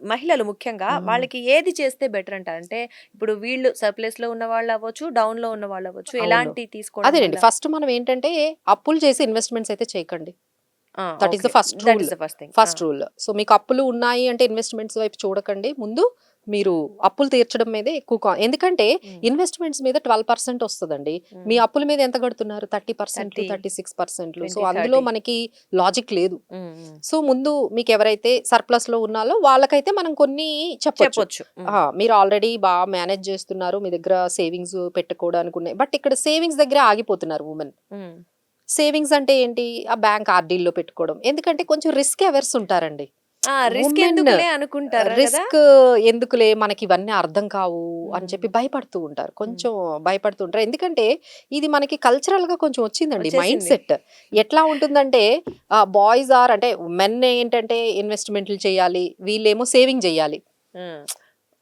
మహిళలు ముఖ్యంగా హ్మ్. వాళ్ళకి ఏది చేస్తే బెటర్ అంటారు? అంటే ఇప్పుడు వీళ్ళు సర్ప్లస్‌లో ఉన్న వాళ్ళు అవ్వచ్చు, డౌన్‌లో ఉన్న వాళ్ళు అవ్వచ్చు. అవును. ఎలాంటివి తీసుకోవడం అదేనండి. వల్ల ఫస్ట్ మనం ఏంటంటే అప్పులు చేసి ఇన్వెస్ట్‌మెంట్స్ అయితే చేయకండి. ఆ! That is the okay. First that rule. Is the first thing. ఆ! First rule. సో, మీకు అప్పులు ఉన్నాయి అంటే ఇన్వెస్ట్‌మెంట్స్ వైపు చూడకండి. ముందు మీరు అప్పులు తీర్చడం మీదే ఎక్కువ ఎందుకంటే హ్మ్. ఇన్వెస్ట్‌మెంట్స్ మీద 12% వస్తదండి. మీ హ్మ్. అప్పుల మీద ఎంత కడుతున్నారు? 30%, 30, 36%. సో, 20, అందులో 30. మనకి లాజిక్ లేదు. హ్మ్. హ్మ్. సో, ముందు మీకెవరైతే సర్ప్లస్‌లో ఉన్నాలో వాళ్ళకైతే మనం కొన్ని చెప్పొచ్చు. చెప్పొచ్చు. హ్మ్. మీరు ఆల్రెడీ మేనేజ్ చేస్తున్నారు. మీ దగ్గర సేవింగ్స్ పెట్టుకోవడానికి ఉన్నాయి. బట్ ఇక్కడ సేవింగ్స్ దగ్గరే ఆగిపోతున్నారు వుమెన్. హ్మ్. సేవింగ్స్ అంటే ఏంటి? ఆ బ్యాంక్ ఆర్‌డీల్లో పెట్టుకోవడం. ఎందుకంటే కొంచెం రిస్క్ అవర్స్ ఉంటారండి. ఆ! రిస్క్ వుమెన్ ఎందుకులే అనుకుంటారా గదా! రిస్క్ ఎందుకులే మనకివన్నీ అర్థం కావు అని హ్మ్. చెప్పి భయపడుతూ ఉంటారు. హ్మ్. కొంచెం భయపడుతూ ఉంటారు. ఎందుకంటే ఇది మనకి కల్చరల్‌గా కొంచెం వచ్చిందండి మైండ్ వచ్చేసింది. సెట్. ఎట్లా ఉంటుందంటే బాయ్స్ ఆర్ అంటే మెన్ ఏంటంటే ఇన్వెస్ట్‌మెంట్‌లు చేయాలి. వీళ్ళేమో సేవింగ్ జేయాలి. హ్మ్.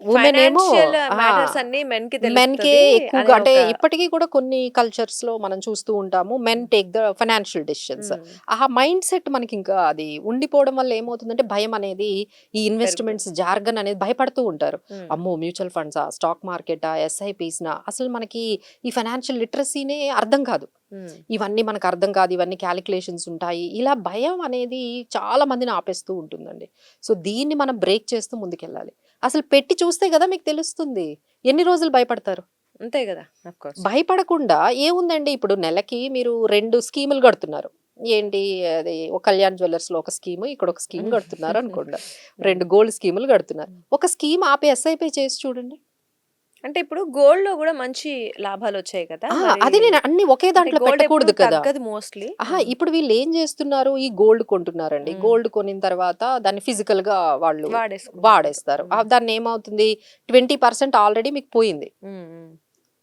వుమెన్ ఏమో ఫైనాన్షియల్ ఆ! మ్యాటర్స్ అన్నీ మెన్‌కి మెన్‌కే తెలుస్తది ఎక్కువగా అనే అంటే ఒక ఇప్పటికి కూడా కొన్ని కల్చర్స్‌లో మనం చూస్తూ ఉంటాము. Men take the financial decisions. హ్మ్. ఆ మైండ్ సెట్ మనకింకా అది ఉండిపోవడం వల్ల ఏమవుతుందంటే భయం అనేది ఈ పెరుగుతుంది. ఇన్వెస్ట్‌మెంట్స్ జార్గన్ అనేది భయపడుతూ ఉంటారు. హ్మ్. అమ్మో! మ్యూచువల్ ఫండ్సా? స్టాక్ మార్కెటా? ఎస్ఐపీస్‌నా? అసలు మనకి ఈ ఫైనాన్షియల్ లిటరసీనే అర్థం కాదు. హ్మ్. ఇవన్నీ మనకు అర్థం కాదు. ఇవన్నీ కాలిక్యులేషన్స్ ఉంటాయి. ఇలా భయం అనేది చాలా మందిని ఆపేస్తూ ఉంటుందండి. సో, దీన్ని మనం బ్రేక్ చేస్తూ ముందుకెళ్ళాలి. అసలు పెట్టి చూస్తే గదా మీకు తెలుస్తుంది. ఎన్ని రోజులు భయపడతారు? అంతే గదా! Of course. భయపడకుండా ఏముందండి ఇప్పుడు నెలకి మీరు 2 స్కీములు గడుతున్నారు. ఏంటి అది ఒక కళ్యాణ్ జ్యువెల్లర్స్‌లో ఒక స్కీము, ఇక్కడొక స్కీమ్ గడుతున్నారు అనుకోండి. హ్మ్. 2 గోల్డ్ స్కీములు గడుతున్నారు. హ్మ్. ఒక స్కీమ్ ఆపి ఎస్ఐపి చేసి చూడండి. అంటే ఇప్పుడు గోల్డ్‌లో గూడా మంచి లాభాలొచ్చాయి కదా! మరి అదే నేను అన్నీ ఒకే అంటే దాంట్లో గోల్డ్ ఎప్పుడు పెట్టకూడదు కదా! తగ్గదు మోస్ట్‌లీ. ఇప్పుడు వీళ్ళేం జేస్తున్నారు, ఈ గోల్డ్ కొంటున్నారండి. హ్మ్. గోల్డ్ కొనిన తర్వాత దాన్ని ఫిజికల్‌గా వాళ్ళు వాడేసుకుంటున్నారు. వాడేస్తారు. హ్మ్. దాన్నేమవుతుంది 20% ఆల్రెడీ మీకు పోయింది. హ్మ్. హ్మ్.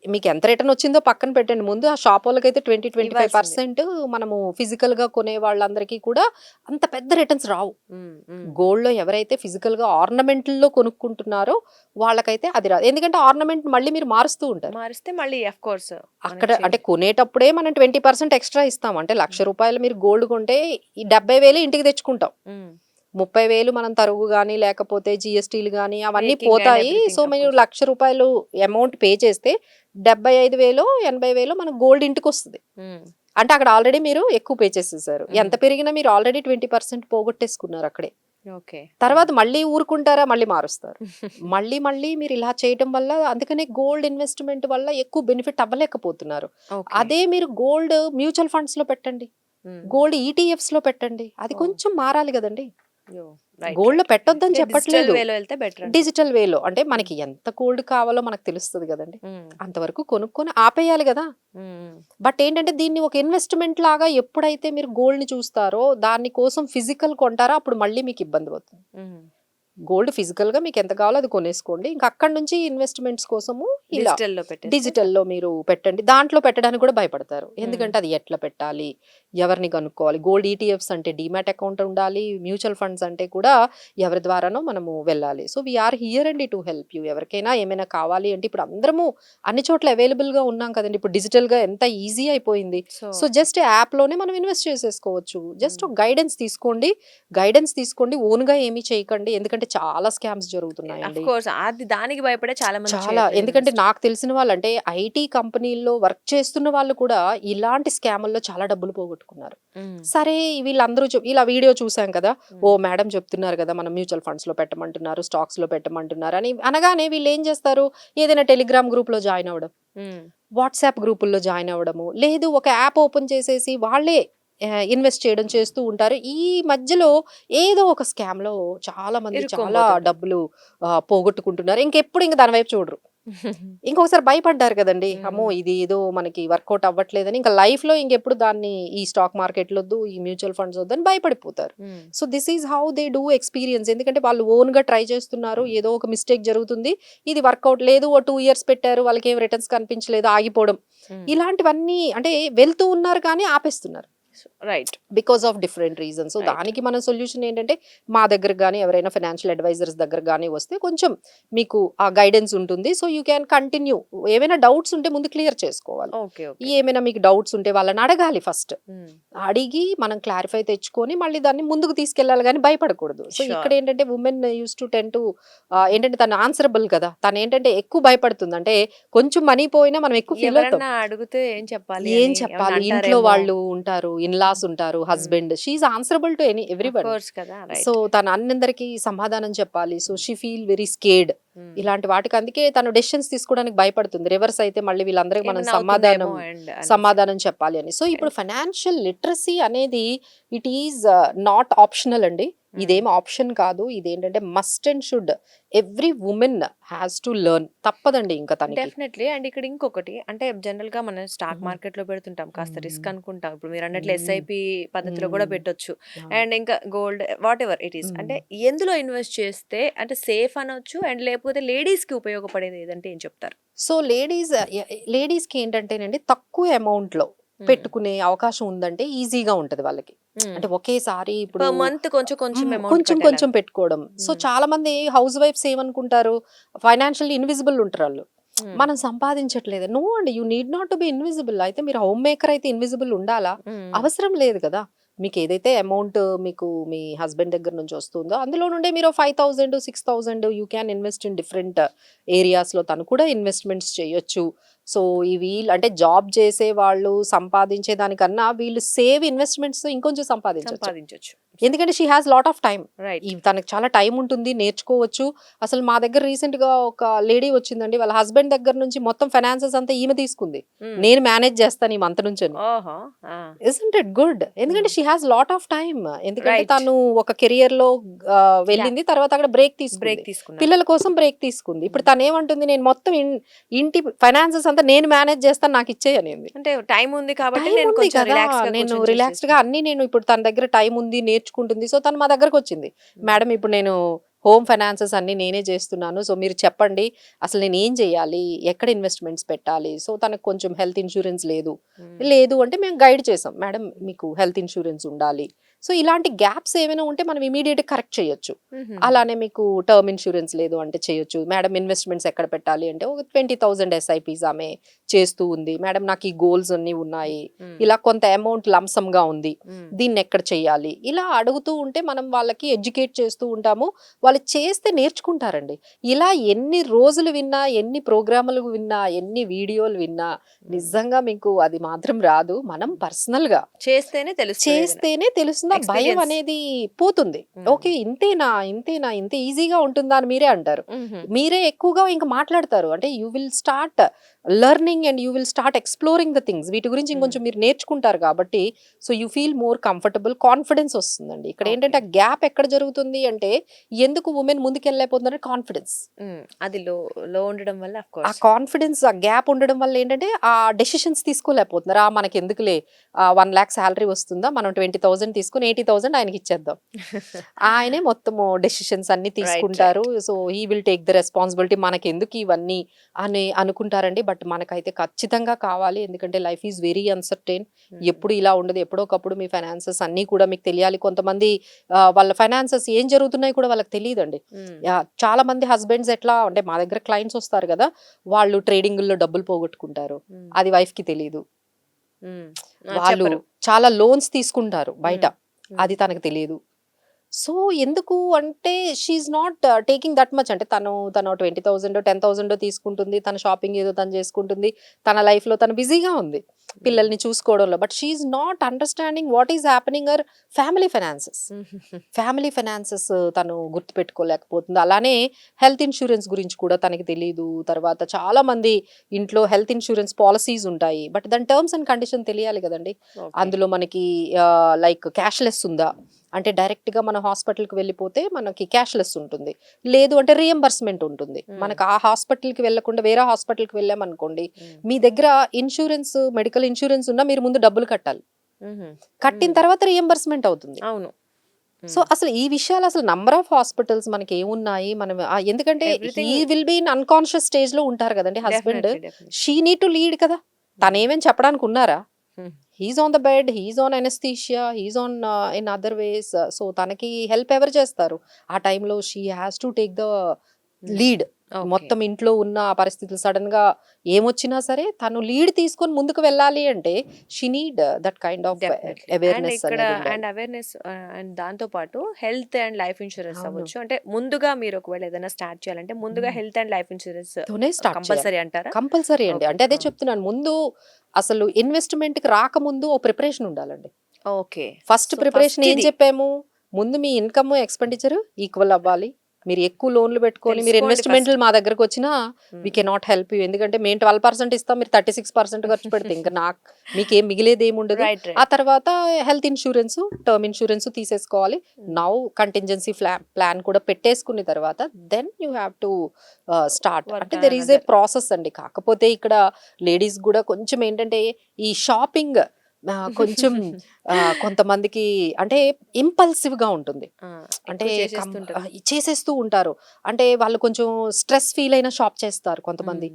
మీకెంత రిటర్నొచ్చిందో పక్కన పెట్టండి. ముందు ఆ షాపోళ్ళకైతే 20, ఇవ్వాల్సిందే. 25% మనము ఫిజికల్‌గా కొనే వాళ్ళందరికీ కూడా అంత పెద్ద రిటర్న్స్ రావు. హ్మ్. హ్మ్. గోల్డ్‌లో ఎవరైతే ఫిజికల్‌గా ఆర్నమెంటల్‌లో కొనుక్కుంటున్నారో వాళ్ళకైతే అది రాదు. ఎందుకంటే ఆర్నమెంట్ మళ్ళీ మీరు మారుస్తూ ఉంటారు. మారిస్తే మళ్ళీ ఆఫ్ కోర్స్ అక్కడ మనకి అంటే చేంజ్. కొనేటప్పుడే మనం 20% ఎక్స్‌ట్రా ఇస్తాం. అంటే రూ. 1,00,000 మీరు గోల్డ్ కొంటే ఈ 70,000 ఇంటికి తెచ్చుకుంటాం. హ్మ్. 30,000 మనం తరుగు గాని, లేకపోతే జీఎస్టీలు గాని అవన్నీ మేకింగ్ అండ్ పోతాయి. సో, ఎవ్రీథింగ్ ఆఫ్ మీరు రూ. కోర్స్. 1,00,000 అమౌంట్ పే చేస్తే 75,000, 80,000 మనకు గోల్డ్ ఇంటికొస్తది. హ్మ్. అంటే అక్కడ ఆల్రెడీ మీరు ఎక్కువ పే చేసేసారు. హ్మ్. ఎంత పెరిగినా మీరు ఆల్రెడీ 20% పోగొట్టేసుకున్నారు అక్కడే. ఓకే. తర్వాత మళ్ళీ ఊరుకుంటారా? మళ్ళీ మారుస్తారు. మళ్ళీ మళ్ళీ మీరిలా చేయటం వల్ల అందుకనే గోల్డ్ ఇన్వెస్ట్‌మెంట్ వల్ల ఎక్కువ బెనిఫిట్ అవ్వలేకపోతున్నారు. ఓకే. అదే మీరు గోల్డ్ మ్యూచువల్ ఫండ్స్‌లో పెట్టండి. హ్మ్. గోల్డ్ ఈటీఎఫ్స్‌లో పెట్టండి. అది ఓహ్! కొంచెం మారాలి గదండీ! యాహ్! రైట్. గోల్డ్‌లో రైట్. పెట్టొద్దని ఇగ డిజిటల్ చెప్పట్లేదు. వేలో ఎళ్తే బెటర్ అంటారు. డిజిటల్ వేలో అంటే హ్మ్. మనకి ఎంత గోల్డ్ కావాలో మనకు తెలుస్తది గదండీ! హ్మ్. అంతవరకు కొనుక్కొని ఆపేయాలి గదా! హ్మ్. బట్ ఏంటంటే దీన్ని ఒక ఇన్వెస్ట్‌మెంట్ లాగా ఎప్పుడైతే మీరు గోల్డ్‌ని చూస్తారో దాని కోసం ఫిజికల్ కొంటారో అప్పుడు మళ్ళీ మీకు ఇబ్బంది అవుతుంది. హ్మ్. గోల్డ్ ఫిజికల్‌గా మీకెంత కావాలో అది కొనేసుకోండి. ఇంక అక్కడి నుంచి ఇన్వెస్ట్‌మెంట్స్ కోసము ఇలా డిజిటల్‌లో పెట్టేస్తే డిజిటల్‌లో మీరు పెట్టండి. దాంట్లో పెట్టడానికి కూడా భయపడతారు. హ్మ్. ఎందుకంటే అది ఎట్లా పెట్టాలి? ఎవరిని కనుక్కోవాలి? గోల్డ్ ఈటీఎఫ్స్ అంటే డీమ్యాట్ అకౌంట్ ఉండాలి. మ్యూచువల్ ఫండ్స్ అంటే కూడా ఎవరి ద్వారానో మనము వెళ్ళాలి. సో, వి ఆర్ హియర్ అండి టు హెల్ప్ యూ. ఎవరికైనా ఏమైనా కావాలి అంటే ఇప్పుడు అందరము అన్ని చోట్ల అవైలబుల్‌గా ఉన్నాం కదండీ! ఇప్పుడు డిజిటల్‌గా ఎంత ఈజీ అయిపోయింది. సో సో, జస్ట్ యాప్‌లోనే మనం ఇన్వెస్ట్ చేసేసుకోవచ్చు. జస్ట్ హ్మ్. ఒక గైడెన్స్ తీసుకోండి. గైడెన్స్ తీసుకోండి. ఓన్‌గా ఏమి చేయకండి. ఎందుకంటే చాలా స్కామ్స్ ఆఫ్ జరుగుతున్నాయండి. కోర్స్ దానికి భయపడే చాలా మంది చాలా. చేయట్లేదు ఎందుకంటే ఇన్వెస్ట్. నాకు తెలిసిన వాళ్ళంటే ఐటీ కంపెనీల్లో వర్క్ చేస్తున్న వాళ్ళు కూడా ఇలాంటి స్కాముల్లో చాలా డబ్బులు పోగొట్టుకున్నారు. హ్మ్. సరే వీళ్ళందరూ ఇలా వీడియో చూసాం కదా! హ్మ్. ఓహ్! మేడం చెప్తున్నారు కదా! మనం మ్యూచువల్ ఫండ్స్‌లో పెట్టమంటున్నారు, స్టాక్స్‌లో పెట్టమంటున్నారు అని అనగానే వీళ్ళేం చేస్తారు? ఏదైనా టెలిగ్రామ్ గ్రూప్‌లో జాయిన్ అవ్వడం. హ్మ్. వాట్సాప్ గ్రూపుల్లో జాయిన్ అవ్వడము. లేదు ఒక యాప్ ఓపెన్ చేసేసి వాళ్ళే ఇన్వెస్ట్ చేయడం చేస్తూ ఉంటారు. ఈ మధ్యలో ఏదో ఒక స్కామ్‌లో చాలా మంది చాలా ఇరుక్కోబోతుంటారు. డబ్బులు పోగొట్టుకుంటున్నారు. ఇంకెప్పుడు దాని వైపు చూడరు. ఇంకొకసారి భయపడ్డారు కదండీ! అమ్మో! హ్మ్. ఇది ఏదో మనకి వర్కౌట్ అవ్వట్లేదని ఇంకా లైఫ్‌లో ఇంకెప్పుడు దాన్ని ఈ స్టాక్ మార్కెట్‌లొద్దు, ఈ మ్యూచువల్ ఫండ్స్ వద్దని భయపడిపోతారు. హ్మ్. So, this is how they do experience. ఎందుకంటే వాళ్ళు ఓన్‌గా ట్రై చేస్తున్నారు. ఏదో ఒక మిస్టేక్ జరుగుతుంది. ఇది వర్కౌట్ లేదు. ఓ 2 ఇయర్స్ పెట్టారు. వాళ్ళకేం రిటర్న్స్ కనిపించలేదు. ఆగిపోవడం. హ్మ్. ఇలాంటివన్నీ అంటే వెళ్తూ ఉన్నారు కానీ ఆపేస్తున్నారు. Right. Because of different reasons. So right. దానికి మన సొల్యూషన్ ఏంటంటే మా దగ్గర కానీ ఎవరైనా ఫైనాన్షియల్ అడ్వైజర్స్ దగ్గర కానీ వస్తే కొంచెం మీకు ఆ గైడెన్స్ ఉంటుంది. So you can continue. ఏమైనా డౌట్స్ ఉంటే ముందు క్లియర్ చేసుకోవాలి. ఓకే. ఓకే. ఏమైనా మీకు డౌట్స్ ఉంటే వాళ్ళని అడగాలి ఫస్ట్. అడిగి మనం క్లారిఫై తెచ్చుకొని మళ్ళీ దాన్ని ముందుకు తీసుకెళ్ళాలి కానీ భయపడకూడదు. సో ఇక్కడ Sure. ఏంటంటే women use to ten to ఏంటంటే తను ఆన్సరబుల్ కదా, తను ఏంటంటే ఎక్కువ భయపడుతుంది. అంటే కొంచెం మనీ పోయినా మనం ఎక్కువ ఫీల్ అవుతాం. ఎవరన్నా అడిగితే ఏం చెప్పాలి ఏం అని చెప్పాలి, ఏమన్నా ఇంట్లో అంటారేమో. వాళ్ళు ఉంటారు, ఇన్లాస్ ఉంటారు, husband, she's answerable to Of everyone. course కదా. రైట్. సో తను అందరికి సమాధానం చెప్పాలి. So she feel very scared ఇలాంటి వాటికి. అందుకే తను డెసిషన్స్ తీసుకోవడానికి భయపడుతుంది. రివర్స్ అయితే మళ్ళీ వీళ్ళందరికీ మనం ఏమన్నా అవుతుందేమో సమాధానం చెప్పాలి అని. సో ఇప్పుడు ఫైనాన్షియల్ లిటరసీ అనేది ఇట్ ఈజ్ నాట్ ఆప్షనల్ అండి. ఇదేం ఆప్షన్ కాదు. ఇదేంటంటే must and should every women has to learn. తప్పదండి ఇంకా తనకి. డెఫినెట్లీ. అండ్ ఇక్కడ ఇంకొకటి అంటే జనరల్ గా మనం స్టాక్ Mhm. మార్కెట్ లో పెడుతుంటాం, కాస్త Mhm. రిస్క్ అనుకుంటాం. ఇప్పుడు మీరు అన్నట్లు Mhm. ఎస్ఐపి పద్ధతిలో కూడా Mhm. పెట్టొచ్చు. అవును. అండ్ ఇంకా gold what ever it is. అంటే ఎందులో ఇన్వెస్ట్ చేస్తే అంటే సేఫ్ అనొచ్చు అండ్ లేకపోతే లేడీస్ కి ఉపయోగపడేది ఏదంటే ఏం చెప్తారు? సో లేడీస్కి ఏంటంటేనండి తక్కువ అమౌంట్ లో పెట్టుకునే అవకాశం ఉందంటే ఈజీగా ఉంటది వాళ్ళకి. అంటే ఒకేసారి ఇప్పుడు మంత్ కొంచెం కొంచెం అమౌంట్ కొంచెం కొంచెం పెట్టుకోవడం. సో చాలా మంది హౌస్ వైఫ్స్ ఏమనుకుంటారు, ఫైనాన్షియల్ ఇన్విజిబుల్ ఉంటారు వాళ్ళు. మనం సంపాదించట్లేదు. నో అండి, you need not to be invisible. అయితే మీరు హోమ్ మేకర్ అయితే ఇన్విజిబుల్ ఉండాలా? అవసరం లేదు కదా. మీకు ఏదైతే అమౌంట్ మీకు మీ హస్బెండ్ దగ్గర నుంచి వస్తుందో అందులో నుండే మీరు 5,000 6,000 you can invest in different ఏరియాస్లో. తను కూడా ఇన్వెస్ట్మెంట్స్ చేయొచ్చు. సో ఈ వీళ్ళు అంటే జాబ్ చేసే వాళ్ళు సంపాదించే దానికన్నా వీళ్ళు సేవ్ ఇన్వెస్ట్మెంట్స్ ఇంకొంచెం సంపాదించవచ్చు. ఎందుకంటే she has lot of time. Right. తనకు చాలా టైం ఉంటుంది, నేర్చుకోవచ్చు. అసలు మా దగ్గర రీసెంట్ గా ఒక లేడీ వచ్చిందండి. వాళ్ళ హస్బెండ్ దగ్గర నుంచి మొత్తం ఫైనాన్సెస్ అంతా ఈమె తీసుకుంది. నేను మేనేజ్ చేస్తాను ఈ మంత్ నుంచి. ఓహో. Isn't it good? ఎందుకంటే she has lot of time. ఎందుకంటే Right. తను ఒక కెరియర్ లో వెళ్ళింది, తర్వాత అక్కడ బ్రేక్ బ్రేక్ తీసుకుంది, తీసుకున్నా. పిల్లల కోసం బ్రేక్ తీసుకుంది. ఇప్పుడు తను ఏమంటుంది, నేను మొత్తం ఇంటి ఫైనాన్సెస్ అంతా నేను మేనేజ్ చేస్తాను, నాకు ఇచ్చేయనింది. అంటే టైం ఉంది కాబట్టి టైం నేను ఉంది కొంచెం కదా, రిలాక్స్ గా నేను కూర్చొని రిలాక్స్డ్ గా అన్ని నేను ఇప్పుడు తన దగ్గర టైం ఉంది, నేర్చుకుంటుంది. సో తను మా దగ్గరకు వచ్చింది. మేడం ఇప్పుడు నేను హోమ్ ఫైనాన్సెస్ అన్ని నేనే చేస్తున్నాను. సో మీరు చెప్పండి అసలు నేను ఏం చేయాలి, ఎక్కడ ఇన్వెస్ట్మెంట్స్ పెట్టాలి. సో తనకు కొంచెం హెల్త్ ఇన్సూరెన్స్ లేదు అంటే మేము గైడ్ చేసాం. మేడం మీకు హెల్త్ ఇన్సూరెన్స్ ఉండాలి. సో ఇలాంటి గ్యాప్స్ ఏమైనా ఉంటే మనం ఇమీడియట్ కరెక్ట్ చేయొచ్చు. అలానే మీకు టర్మ్ ఇన్సూరెన్స్ లేదు అంటే చేయొచ్చు. మేడం ఇన్వెస్ట్మెంట్స్ ఎక్కడ పెట్టాలి అంటే ఒక 20,000 ఎస్ఐపిస్ ఆమె చేస్తూ ఉంది. మేడం నాకు ఈ గోల్స్ అన్ని ఉన్నాయి, ఇలా కొంత అమౌంట్ లంసమ్ గా ఉంది, దీన్ని ఎక్కడ చేయాలి, ఇలా అడుగుతూ ఉంటే మనం వాళ్ళకి ఎడ్యుకేట్ చేస్తూ ఉంటాము. వాళ్ళు చేస్తే నేర్చుకుంటారండి. ఇలా ఎన్ని రోజులు విన్నా, ఎన్ని ప్రోగ్రాములు విన్నా, ఎన్ని వీడియోలు విన్నా నిజంగా మీకు అది మాత్రం రాదు. మనం పర్సనల్ గా చేస్తేనే తెలుస్తుంది. ఆ భయం Experience. అనేది పోతుంది. ఓకే ఇంతేనా ఇంత ఈజీగా ఉంటుందా అని మీరే అంటారు. మీరే ఎక్కువగా ఇంకా మాట్లాడతారు. అంటే you will start learning and you will start exploring the things. వీటి గురించి ఇంకొంచెం మీరు నేర్చుకుంటారు కాబట్టి so you feel more comfortable, confidence వస్తుందండి. ఇక్కడ ఏంటంటే ఆ గ్యాప్ ఎక్కడ జరుగుతుంది అంటే ఎందుకు ఉమెన్ ముందుకెళ్ళలేకపోతుందంటే కాన్ఫిడెన్స్. అది లో లో ఉండడం వల్ల of ఆ course. కాన్ఫిడెన్స్, ఆ గ్యాప్ ఉండడం వల్ల ఏంటంటే ఆ డెసిషన్స్ తీసుకోలేకపోతున్నారు. మనకి ఎందుకులే 1 lakh శాలరీ వస్తుందా, మనం 20,000 తీసుకుని 80,000 ఆయనకి ఇచ్చేద్దాం. ఆయనే మొత్తము డెసిషన్స్ అన్ని తీసుకుంటారు. So he will take the responsibility. మనకి ఎందుకు ఇవన్నీ అని అనుకుంటారండి. బట్ మనకైతే ఖచ్చితంగా కావాలి. ఎందుకంటే లైఫ్ ఈజ్ వెరీ అన్సర్టైన్. ఎప్పుడు ఇలా ఉండదు. ఎప్పుడో ఒకప్పుడు మీ ఫైనాన్సెస్ అన్నీ కూడా మీకు తెలియాలి. కొంతమంది వాళ్ళ ఫైనాన్సెస్ ఏం జరుగుతున్నాయి కూడా వాళ్ళకి తెలియదండి. చాలా మంది హస్బెండ్స్ ఎట్లా అంటే మా దగ్గర క్లయింట్స్ వస్తారు కదా, వాళ్ళు ట్రేడింగ్లో డబ్బులు పోగొట్టుకుంటారు. అది వైఫ్ కి తెలియదు. వాళ్ళు చాలా లోన్స్ తీసుకుంటారు బయట, అది తనకు తెలియదు. సో ఎందుకు అంటే she's not taking that much. అంటే తను 20,000 10,000 తీసుకుంటుంది, తన షాపింగ్ ఏదో తను చేసుకుంటుంది, తన లైఫ్ లో తను బిజీగా ఉంది పిల్లల్ని చూసుకోవడంలో. But she's not understanding what is happening her family finances తను గుర్తుపెట్టుకోలేకపోతుంది. అలానే హెల్త్ ఇన్సూరెన్స్ గురించి కూడా తనకి తెలియదు. తర్వాత చాలా మంది ఇంట్లో హెల్త్ ఇన్సూరెన్స్ పాలసీస్ ఉంటాయి, బట్ దాని టర్మ్స్ అండ్ కండిషన్ తెలియాలి కదండి. అందులో మనకి లైక్ క్యాష్లెస్ ఉందా అంటే డైరెక్ట్ గా మన హాస్పిటల్కి వెళ్ళిపోతే మనకి క్యాష్లెస్ ఉంటుంది, లేదు అంటే రియంబర్స్మెంట్ ఉంటుంది. మనకు ఆ హాస్పిటల్కి వెళ్ళకుండా వేరే హాస్పిటల్కి వెళ్ళామనుకోండి, మీ దగ్గర ఇన్సూరెన్స్ మెడికల్ ఇన్సూరెన్స్ ఉన్నా మీరు ముందు డబ్బులు కట్టాలి. కట్టిన తర్వాత రియంబర్స్మెంట్ అవుతుంది. అవును. సో అసలు ఈ విషయాలు అసలు నంబర్ ఆఫ్ హాస్పిటల్స్ మనకి ఏమున్నాయి, మనం ఎందుకంటే he will be in unconscious stage లో ఉంటారు కదండి husband. She need to lead కదా. తనేమేం చెప్పడానికి ఉన్నారా, he's on the bed, he's on anaesthesia, he's on in other ways. So తనకి హెల్ప్ ఎవరు చేస్తారు ఆ టైంలో? She has to take the lead. మొత్తం ఇంట్లో ఉన్న ఆ పరిస్థితులు సడన్ గా ఏమొచ్చినా సరే తను లీడ్ తీసుకొని ముందుకు వెళ్ళాలి అంటే she need that kind of and awareness ఇక్కడ అనేది ఉండాలి. అండ్ అవేర్నెస్ అండ్ దాంతో పాటు హెల్త్ అండ్ లైఫ్ ఇన్సూరెన్స్ అవును. అవ్వచ్చు. అంటే ముందుగా మీరు ఒకవేళ ఏదైనా స్టార్ట్ చేయాలంటే ముందుగా హెల్త్ అండ్ లైఫ్ ఇన్సూరెన్స్ తోనే స్టార్ట్ చేయాలి. కంపల్సరీ అంటారా? కంపల్సరీ అండి. ఓకే. అంటే అదే చెప్తున్నాను, ముందు అసలు ఇన్వెస్ట్మెంట్ కి రాకముందు ఓ ప్రిపరేషన్ ఉండాలండి. Okay. First so preparation first ఏం ఇది చెప్పాము? ముందు మీ ఇన్కమ్ ఎక్స్‌పెండిచర్ ఈక్వల్ అవ్వాలి. మీరు ఎక్కువ లోన్‌లు పెట్టుకొని మీరు తెలుసుకోండి ఇన్వెస్ట్‌మెంట్‌లు ఫస్ట్. మా దగ్గరకొచ్చినా వి కెనాట్ హెల్ప్ యూ. ఎందుకంటే మేము 12% ఇస్తాం. మీరు 36% ఖర్చు పెడితే ఇంక మీకేం మిగిలేదేముండదు. రైట్ ఆ రైట్. తర్వాత హెల్త్ ఇన్స్యూరెన్స్, టర్మ్ ఇన్స్యూరెన్స్ తీసేసుకోవాలి. నౌ కంటింజెన్సీ ప్లాన్ కూడా పెట్టేసుకున్న తర్వాత then you have to start. Work అంటే on there is a another. Process అండి. కాకపోతే ఇక్కడ లేడీస్ కూడా కొంచెం ఏంటంటే ఈ షాపింగ్ కొంచెం కొంతమందికి అంటే ఇంపల్సివ్‌గా ఉంటుంది. అంటే ఎక్కువ చేసేస్తుంటారు. చేసేస్తూ ఉంటారు. అంటే వాళ్ళు కొంచెం స్ట్రెస్ ఫీల్ అయిన షాప్ చేస్తారు కొంతమంది.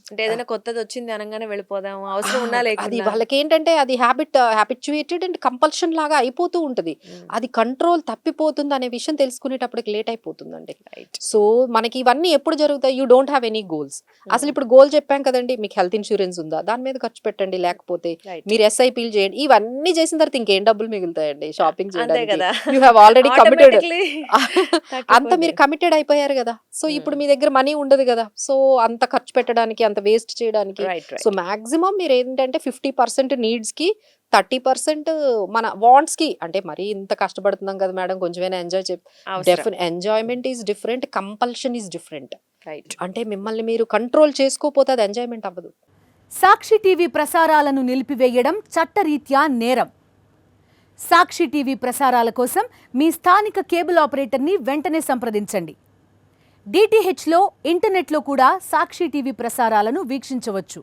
అంటే ఏదైనా కొత్తది వచ్చింది అనగానే వెళ్ళిపోదాం, ఆ! అవసరం ఉన్నా అది లేకున్నా. వాళ్ళకేంటంటే అది హ్యాబిచ్యుయేటెడ్ అండ్ కంపల్షన్ లాగా అయిపోతూ ఉంటది. అది కంట్రోల్ తప్పిపోతుంది అనే విషయం తెలుసుకునేటప్పటికి లేట్ అయిపోతుందండి. రైట్. సో మనకి ఇవన్నీ ఎప్పుడు జరుగుతాయి? You don't have any goals. అసలు ఇప్పుడు గోల్ చెప్పాం కదండీ! మీకు హెల్త్ ఇన్స్యూరెన్స్ ఉందా? దాని మీద ఖర్చు పెట్టండి. లేకపోతే రైట్. మీరు ఎస్ఐపీలు చేయండి. ఇవన్నీ చేసిన తర్వాత ఇంకేం డబ్బులు మిగులుతాయండి షాపింగ్ అంతే చేయడానికి? కదా. You have already committed. Automatically అంత మీరు తగ్గిపోద్ది. కమిటెడ్ అయిపోయారు గదా! సో ఇప్పుడు మీ దగ్గర మనీ ఉండదు గదా! సో అంత ఖర్చు పెట్టడానికి, అంత వేస్ట్ చేయడానికి. Right so right. మాక్సిమం మీరేంటంటే 50% నీడ్స్‌కి, 30% మన వాంట్స్‌కి. అంటే మరీ ఇంత కష్టపడుతున్నాం కదా మేడం కొంచెమైనా ఎంజాయ్ అవసరం. Enjoyment is different. Compulsion is different. Right. అంటే మిమ్మల్ని మీరు కంట్రోల్ చేసుకోపోతే అది ఎంజాయ్‌మెంట్ అవ్వదు. సాక్షి టీవీ ప్రసారాలను నిలిపివేయడం చట్టరీత్యా నేరం. సాక్షి టీవీ ప్రసారాల కోసం మీ స్థానిక కేబుల్ ఆపరేటర్ని వెంటనే సంప్రదించండి. డిటిహెచ్లో, ఇంటర్నెట్లో కూడా సాక్షి టీవీ ప్రసారాలను వీక్షించవచ్చు.